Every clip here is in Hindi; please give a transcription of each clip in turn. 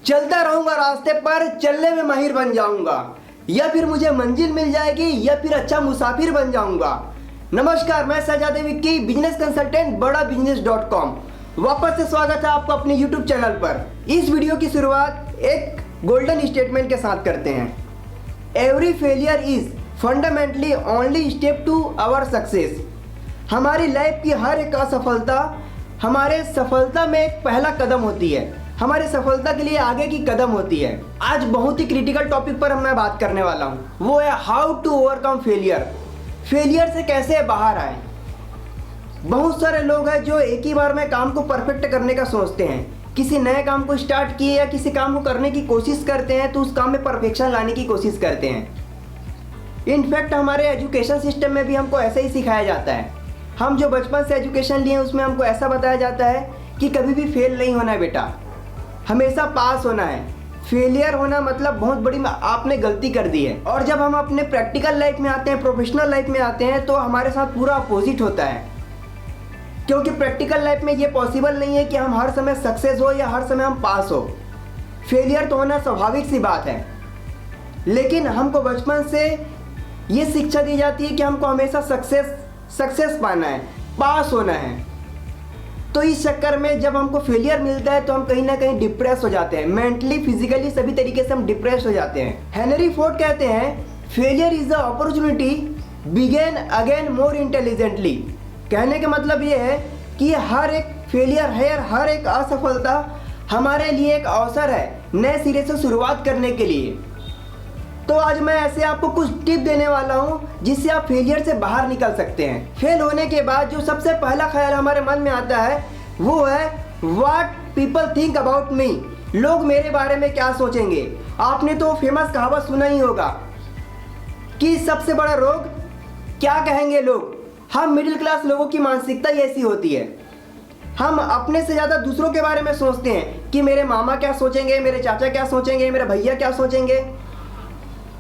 चलता रहूंगा रास्ते पर, चलने में माहिर बन जाऊंगा, या फिर मुझे मंजिल मिल जाएगी या फिर अच्छा मुसाफिर बन जाऊंगा। नमस्कार, मैं सजाद विक्की, बिजनेस कंसल्टेंट बड़ा बिजनेस.com। वापस से स्वागत है आपका अपने YouTube चैनल पर। इस वीडियो की शुरुआत एक गोल्डन स्टेटमेंट के साथ करते हैं। Every failure is fundamentally only step to our success. हमारी लाइफ की हर एक असफलता हमारे सफलता में एक पहला कदम होती है, हमारी सफलता के लिए आगे की कदम होती है। आज बहुत ही क्रिटिकल टॉपिक पर मैं बात करने वाला हूँ, वो है how to overcome failure. Failure से कैसे बाहर आए। बहुत सारे लोग हैं जो एक ही बार में काम को परफेक्ट करने का सोचते हैं। किसी नए काम को स्टार्ट किए या किसी काम को करने की कोशिश करते हैं तो उस काम में परफेक्शन लाने की कोशिश करते हैं। इनफैक्ट हमारे एजुकेशन सिस्टम में भी हमको ऐसा ही सिखाया जाता है। हम जो बचपन से एजुकेशन लिए उसमें हमको ऐसा बताया जाता है कि कभी भी फेल नहीं होना है बेटा, हमेशा पास होना है। फेलियर होना मतलब बहुत बड़ी आपने गलती कर दी है। और जब हम अपने प्रैक्टिकल लाइफ में आते हैं, प्रोफेशनल लाइफ में आते हैं, तो हमारे साथ पूरा अपोजिट होता है। क्योंकि प्रैक्टिकल लाइफ में ये पॉसिबल नहीं है कि हम हर समय सक्सेस हो या हर समय हम पास हो। फेलियर तो होना स्वाभाविक सी बात है, लेकिन हमको बचपन से ये शिक्षा दी जाती है कि हमको हमेशा सक्सेस पाना है, पास होना है। तो इस चक्कर में जब हमको फेलियर मिलता है तो हम कहीं ना कहीं डिप्रेस हो जाते हैं, मेंटली फिजिकली सभी तरीके से हम डिप्रेस हो जाते हैं। हेनरी फोर्ड कहते हैं failure is the opportunity begin again more intelligently. कहने का मतलब ये है कि हर एक फेलियर है, हर एक असफलता हमारे लिए एक अवसर है नए सिरे से शुरुआत करने के लिए। तो आज मैं ऐसे आपको कुछ टिप देने वाला हूँ जिससे आप फेलियर से बाहर निकल सकते हैं। फेल होने के बाद जो सबसे पहला ख्याल हमारे मन में आता है वो है what people think about me. लोग मेरे बारे में क्या सोचेंगे। आपने तो फेमस कहावत सुना ही होगा कि सबसे बड़ा रोग क्या कहेंगे लोग। हम मिडिल क्लास लोगों की मानसिकता ही ऐसी होती है। हम अपने से ज़्यादा दूसरों के बारे में सोचते हैं कि मेरे मामा क्या सोचेंगे, मेरे चाचा क्या सोचेंगे, मेरे भैया क्या सोचेंगे।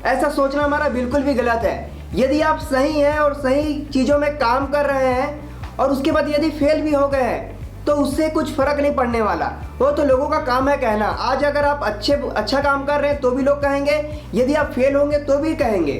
ऐसा सोचना हमारा बिल्कुल भी गलत है। यदि आप सही हैं और सही चीज़ों में काम कर रहे हैं और उसके बाद यदि फेल भी हो गए हैं तो उससे कुछ फ़र्क नहीं पड़ने वाला। वो तो लोगों का काम है कहना। आज अगर आप अच्छा काम कर रहे हैं तो भी लोग कहेंगे, यदि आप फेल होंगे तो भी कहेंगे।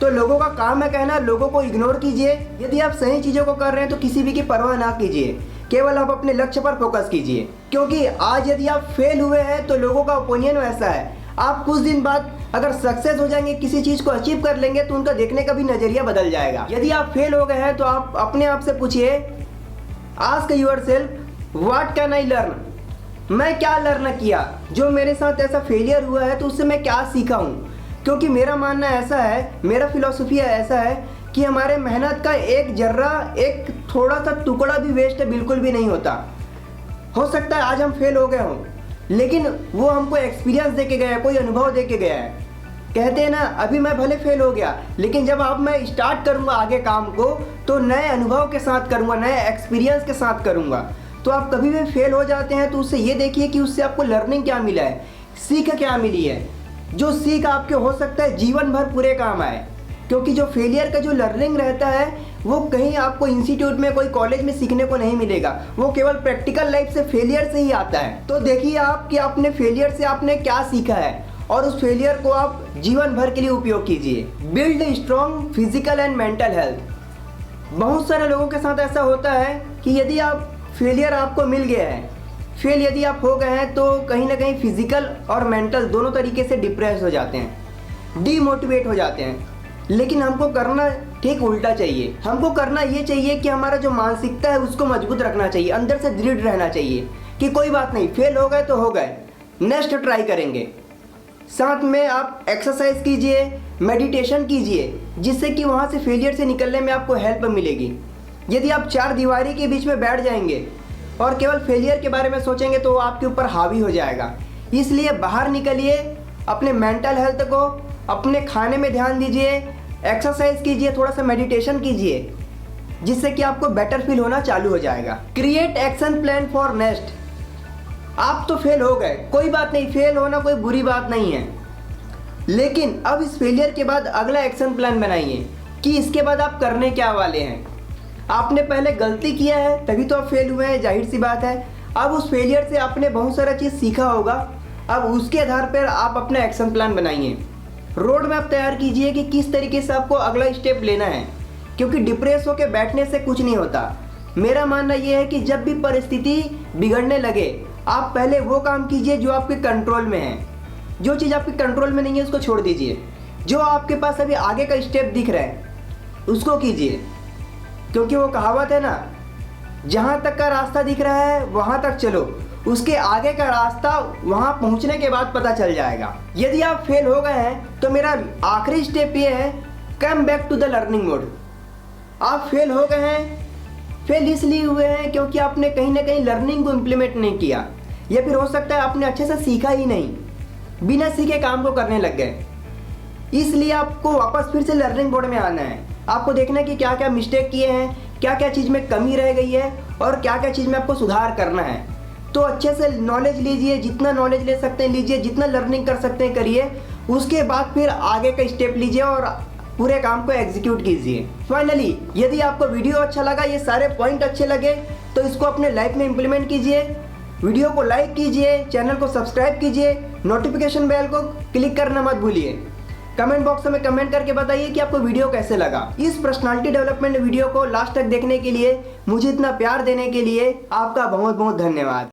तो लोगों का काम है कहना, लोगों को इग्नोर कीजिए। यदि आप सही चीज़ों को कर रहे हैं तो किसी भी की परवाह ना कीजिए, केवल आप अपने लक्ष्य पर फोकस कीजिए। क्योंकि आज यदि आप फेल हुए हैं तो लोगों का ओपिनियन वैसा है। आप कुछ दिन बाद अगर सक्सेस हो जाएंगे, किसी चीज़ को अचीव कर लेंगे तो उनका देखने का भी नज़रिया बदल जाएगा। यदि आप फेल हो गए हैं तो आप अपने आप से पूछिए, ask yourself what can I learn. मैं क्या लर्न किया, जो मेरे साथ ऐसा फेलियर हुआ है तो उससे मैं क्या सीखा हूँ। क्योंकि मेरा मानना ऐसा है, मेरा फिलॉसफी ऐसा है कि हमारे मेहनत का एक जर्रा, एक थोड़ा सा टुकड़ा भी वेस्ट बिल्कुल भी नहीं होता। हो सकता है आज हम फेल हो गए हों, लेकिन वो हमको एक्सपीरियंस दे के गया है, कोई अनुभव दे के गया है। कहते हैं ना, अभी मैं भले फेल हो गया लेकिन जब अब मैं स्टार्ट करूंगा आगे काम को तो नए अनुभव के साथ करूंगा, नए एक्सपीरियंस के साथ करूंगा। तो आप कभी भी फेल हो जाते हैं तो उससे ये देखिए कि उससे आपको लर्निंग क्या मिला है, सीख क्या मिली है। जो सीख आपके हो सकता है जीवन भर पूरे काम आए। क्योंकि जो फेलियर का जो लर्निंग रहता है वो कहीं आपको इंस्टीट्यूट में, कोई कॉलेज में सीखने को नहीं मिलेगा। वो केवल प्रैक्टिकल लाइफ से, फेलियर से ही आता है। तो देखिए आप कि आपने फेलियर से आपने क्या सीखा है और उस फेलियर को आप जीवन भर के लिए उपयोग कीजिए। Build strong physical and mental health. बहुत सारे लोगों के साथ ऐसा होता है कि यदि आप फेलियर आपको मिल गया है, फेल यदि आप हो गए हैं तो कहीं ना कहीं फिजिकल और मेंटल दोनों तरीके से डिप्रेस हो जाते हैं, डीमोटिवेट हो जाते हैं। लेकिन हमको करना ठीक उल्टा चाहिए। हमको करना ये चाहिए कि हमारा जो मानसिकता है उसको मजबूत रखना चाहिए, अंदर से दृढ़ रहना चाहिए कि कोई बात नहीं, फेल हो गए तो हो गए, नेक्स्ट ट्राई करेंगे। साथ में आप एक्सरसाइज कीजिए, मेडिटेशन कीजिए, जिससे कि वहाँ से फेलियर से निकलने में आपको हेल्प मिलेगी। यदि आप चार दीवारी के बीच में बैठ जाएंगे और केवल फेलियर के बारे में सोचेंगे तो वो आपके ऊपर हावी हो जाएगा। इसलिए बाहर निकलिए, अपने मेंटल हेल्थ को, अपने खाने में ध्यान दीजिए, एक्सरसाइज कीजिए, थोड़ा सा मेडिटेशन कीजिए, जिससे कि आपको बेटर फील होना चालू हो जाएगा। Create action plan for next. आप तो फेल हो गए, कोई बात नहीं, फेल होना कोई बुरी बात नहीं है, लेकिन अब इस फेलियर के बाद अगला एक्शन प्लान बनाइए कि इसके बाद आप करने क्या वाले हैं। आपने पहले गलती किया है तभी तो आप फेल हुए हैं, जाहिर सी बात है। अब उस फेलियर से आपने बहुत सारा चीज़ सीखा होगा, अब उसके आधार पर आप अपना एक्शन प्लान बनाइए, रोड मैप तैयार कीजिए कि किस तरीके से आपको अगला स्टेप लेना है, क्योंकि डिप्रेस होकर बैठने से कुछ नहीं होता। मेरा मानना यह है कि जब भी परिस्थिति बिगड़ने लगे, आप पहले वो काम कीजिए जो आपके कंट्रोल में है। जो चीज़ आपके कंट्रोल में नहीं है उसको छोड़ दीजिए। जो आपके पास अभी आगे का स्टेप दिख रहा है उसको कीजिए, क्योंकि वो कहावत है ना, जहाँ तक का रास्ता दिख रहा है वहाँ तक चलो, उसके आगे का रास्ता वहाँ पहुँचने के बाद पता चल जाएगा। यदि आप फेल हो गए हैं तो मेरा आखिरी स्टेप ये है, come back to the learning mode. आप फेल हो गए हैं, फेल इसलिए हुए हैं क्योंकि आपने कहीं ना कहीं लर्निंग को इम्प्लीमेंट नहीं किया, या फिर हो सकता है आपने अच्छे से सीखा ही नहीं, बिना सीखे काम को करने लग गए। इसलिए आपको वापस फिर से लर्निंग मोड में आना है। आपको देखना है कि क्या क्या मिस्टेक किए हैं, क्या क्या चीज़ में कमी रह गई है और क्या क्या चीज़ में आपको सुधार करना है। तो अच्छे से नॉलेज लीजिए, जितना नॉलेज ले सकते हैं लीजिए, जितना लर्निंग कर सकते हैं करिए, उसके बाद फिर आगे का स्टेप लीजिए और पूरे काम को एग्जीक्यूट कीजिए। फाइनली, यदि आपको वीडियो अच्छा लगा, ये सारे पॉइंट अच्छे लगे, तो इसको अपने लाइफ में इम्प्लीमेंट कीजिए। वीडियो को लाइक कीजिए, चैनल को सब्सक्राइब कीजिए, नोटिफिकेशन बेल को क्लिक करना मत भूलिए। कमेंट बॉक्स में कमेंट करके बताइए कि आपको वीडियो कैसे लगा। इस पर्सनालिटी डेवलपमेंट वीडियो को लास्ट तक देखने के लिए, मुझे इतना प्यार देने के लिए आपका बहुत बहुत धन्यवाद।